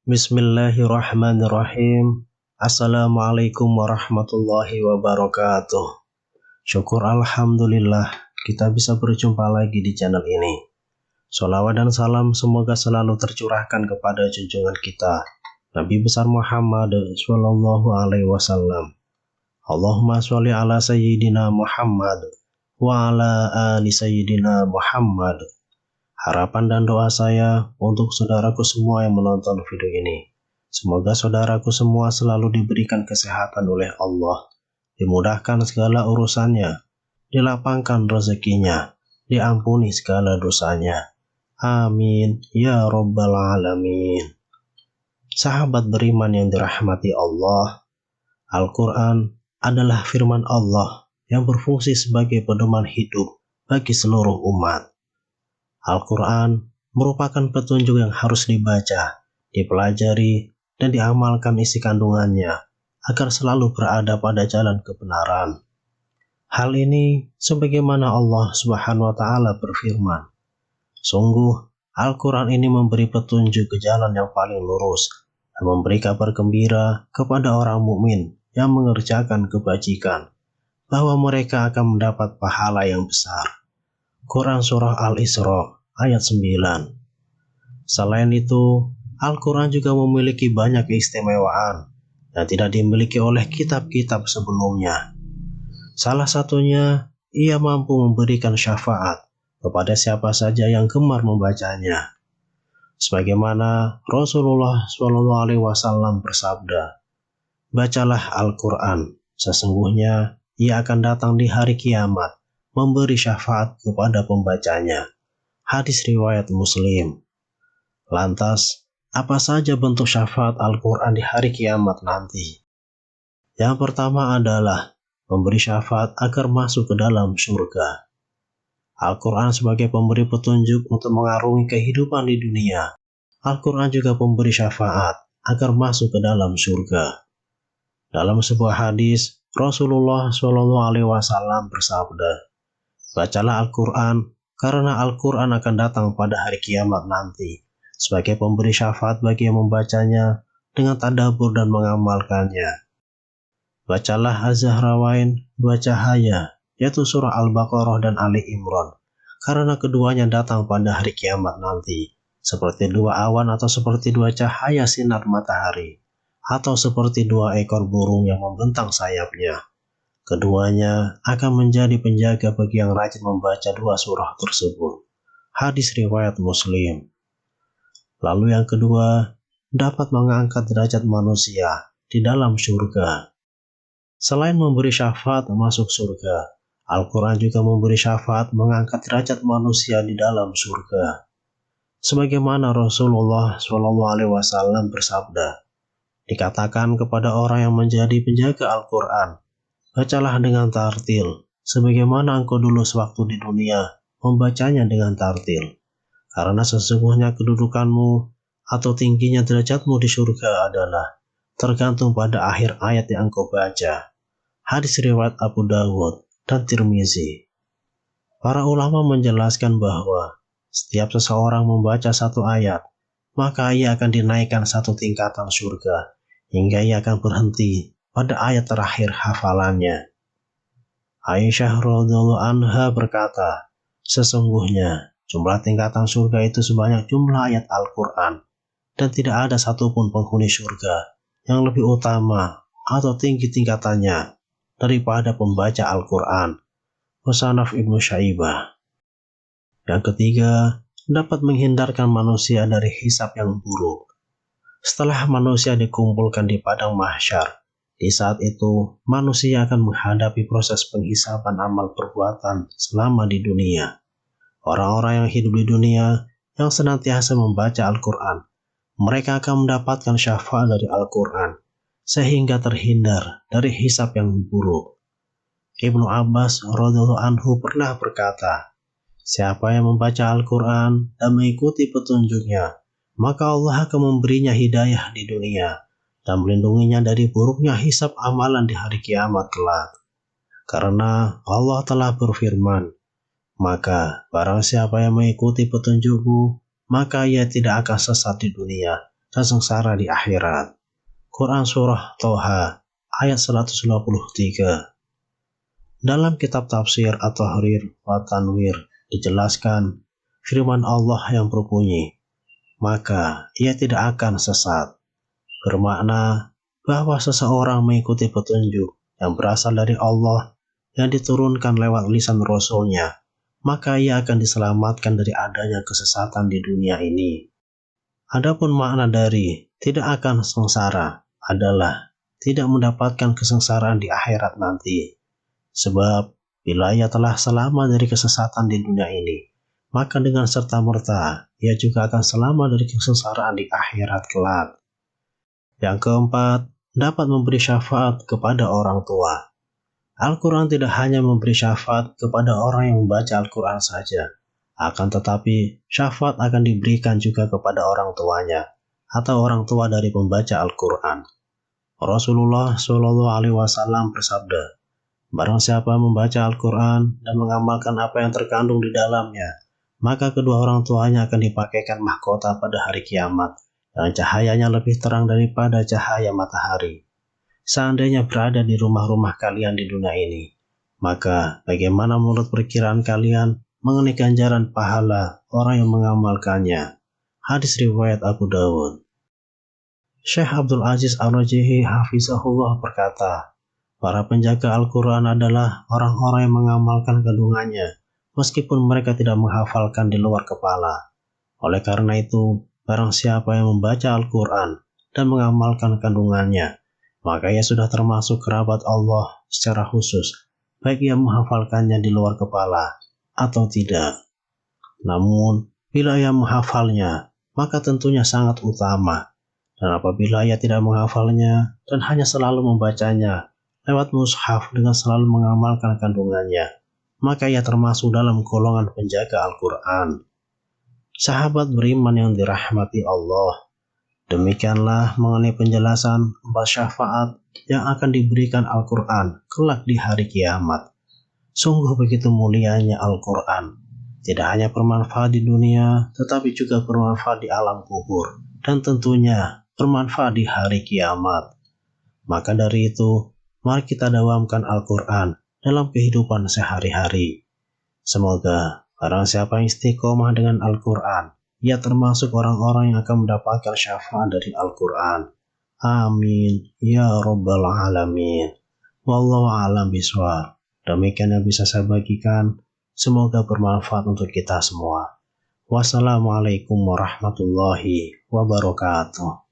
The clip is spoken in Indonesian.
Bismillahirrahmanirrahim. Assalamualaikum warahmatullahi wabarakatuh. Syukur alhamdulillah kita bisa berjumpa lagi di channel ini. Sholawat dan salam semoga selalu tercurahkan kepada junjungan kita Nabi besar Muhammad sallallahu alaihi wasallam. Allahumma sholli ala sayyidina Muhammad wa ala ali sayyidina Muhammad. Harapan dan doa saya untuk saudaraku semua yang menonton video ini. Semoga saudaraku semua selalu diberikan kesehatan oleh Allah, dimudahkan segala urusannya, dilapangkan rezekinya, diampuni segala dosanya. Amin ya rabbal alamin. Sahabat beriman yang dirahmati Allah, Al-Quran adalah firman Allah yang berfungsi sebagai pedoman hidup bagi seluruh umat. Al-Quran merupakan petunjuk yang harus dibaca, dipelajari, dan diamalkan isi kandungannya agar selalu berada pada jalan kebenaran. Hal ini sebagaimana Allah Subhanahu wa Ta'ala berfirman, sungguh Al-Quran ini memberi petunjuk ke jalan yang paling lurus dan memberi kabar gembira kepada orang mukmin yang mengerjakan kebajikan, bahwa mereka akan mendapat pahala yang besar. Quran Surah Al-Isra ayat 9. Selain itu, Al-Quran juga memiliki banyak keistimewaan yang tidak dimiliki oleh kitab-kitab sebelumnya. Salah satunya, ia mampu memberikan syafaat kepada siapa saja yang gemar membacanya. Sebagaimana Rasulullah SAW bersabda, bacalah Al-Quran, sesungguhnya ia akan datang di hari kiamat memberi syafaat kepada pembacanya. Hadis riwayat Muslim. Lantas, apa saja bentuk syafaat Al-Quran di hari kiamat nanti? Yang pertama adalah memberi syafaat agar masuk ke dalam surga. Al-Quran sebagai pemberi petunjuk untuk mengarungi kehidupan di dunia. Al-Quran juga memberi syafaat agar masuk ke dalam surga. Dalam sebuah hadis, Rasulullah SAW bersabda, bacalah Al-Quran, karena Al-Quran akan datang pada hari kiamat nanti, sebagai pemberi syafaat bagi yang membacanya dengan tadabbur dan mengamalkannya. Bacalah Az-Zahrawain dua cahaya, yaitu surah Al-Baqarah dan Ali Imran, karena keduanya datang pada hari kiamat nanti, seperti dua awan atau seperti dua cahaya sinar matahari, atau seperti dua ekor burung yang membentang sayapnya. Keduanya akan menjadi penjaga bagi yang rajin membaca dua surah tersebut. Hadis riwayat Muslim. Lalu yang kedua, dapat mengangkat derajat manusia di dalam surga. Selain memberi syafaat masuk surga, Al-Quran juga memberi syafaat mengangkat derajat manusia di dalam surga. Sebagaimana Rasulullah SAW bersabda, dikatakan kepada orang yang menjadi penjaga Al-Quran, bacalah dengan tartil, sebagaimana engkau dulu sewaktu di dunia membacanya dengan tartil. Karena sesungguhnya kedudukanmu atau tingginya derajatmu di surga adalah tergantung pada akhir ayat yang engkau baca. Hadis riwayat Abu Dawud dan Tirmizi. Para ulama menjelaskan bahwa setiap seseorang membaca satu ayat, maka ia akan dinaikkan satu tingkatan surga, hingga ia akan berhenti pada ayat terakhir hafalannya. Aisyah radhiyallahu anha berkata, sesungguhnya jumlah tingkatan surga itu sebanyak jumlah ayat Al-Quran, dan tidak ada satupun penghuni surga yang lebih utama atau tinggi tingkatannya daripada pembaca Al-Quran. Musannaf Ibnu Syaibah. Yang ketiga, dapat menghindarkan manusia dari hisab yang buruk. Setelah manusia dikumpulkan di padang mahsyar, di saat itu manusia akan menghadapi proses penghisaban amal perbuatan selama di dunia. Orang-orang yang hidup di dunia yang senantiasa membaca Al-Quran, mereka akan mendapatkan syafaat dari Al-Quran, sehingga terhindar dari hisab yang buruk. Ibnu Abbas radhiyallahu anhu pernah berkata, Siapa yang membaca Al-Quran dan mengikuti petunjuknya, maka Allah akan memberinya hidayah di dunia dan melindunginya dari buruknya hisab amalan di hari kiamat kelak. Karena Allah telah berfirman, maka barang siapa yang mengikuti petunjukku, maka ia tidak akan sesat di dunia dan sengsara di akhirat. Quran Surah Toha ayat 153. Dalam kitab tafsir At-Tahrir wa Tanwir dijelaskan firman Allah yang berbunyi, maka ia tidak akan sesat. Bermakna bahwa seseorang mengikuti petunjuk yang berasal dari Allah yang diturunkan lewat lisan Rasul-Nya, maka ia akan diselamatkan dari adanya kesesatan di dunia ini. Adapun makna dari tidak akan sengsara adalah tidak mendapatkan kesengsaraan di akhirat nanti. Sebab bila ia telah selamat dari kesesatan di dunia ini, maka dengan serta-merta ia juga akan selamat dari kesengsaraan di akhirat kelak. Yang keempat, dapat memberi syafaat kepada orang tua. Al-Quran tidak hanya memberi syafaat kepada orang yang membaca Al-Quran saja, akan tetapi syafaat akan diberikan juga kepada orang tuanya atau orang tua dari pembaca Al-Quran. Rasulullah SAW bersabda, barang siapa membaca Al-Quran dan mengamalkan apa yang terkandung di dalamnya, maka kedua orang tuanya akan dipakaikan mahkota pada hari kiamat yang cahayanya lebih terang daripada cahaya matahari. Seandainya berada di rumah-rumah kalian di dunia ini, maka bagaimana menurut perkiraan kalian mengenai ganjaran pahala orang yang mengamalkannya? Hadis riwayat Abu Dawud. Syekh Abdul Aziz Ar-Rajihi hafizahullah berkata, para penjaga Al-Quran adalah orang-orang yang mengamalkan kandungannya, meskipun mereka tidak menghafalkan di luar kepala. Oleh karena itu, barang siapa yang membaca Al-Quran dan mengamalkan kandungannya, maka ia sudah termasuk kerabat Allah secara khusus, baik ia menghafalkannya di luar kepala atau tidak. Namun, bila ia menghafalnya, maka tentunya sangat utama. Dan apabila ia tidak menghafalnya dan hanya selalu membacanya lewat mushaf dengan selalu mengamalkan kandungannya, maka ia termasuk dalam golongan penjaga Al-Quran. Sahabat beriman yang dirahmati Allah, demikianlah mengenai penjelasan 4 syafaat yang akan diberikan Al-Quran kelak di hari kiamat. Sungguh begitu mulianya Al-Quran. Tidak hanya bermanfaat di dunia, tetapi juga bermanfaat di alam kubur, dan tentunya bermanfaat di hari kiamat. Maka dari itu, mari kita dawamkan Al-Quran dalam kehidupan sehari-hari. Semoga barang siapa yang istiqomah dengan Al-Quran, ia termasuk orang-orang yang akan mendapatkan syafaat dari Al-Quran. Amin. Ya Rabbal Alamin. Wallahu a'lam bishawab. Demikian yang bisa saya bagikan. Semoga bermanfaat untuk kita semua. Wassalamualaikum warahmatullahi wabarakatuh.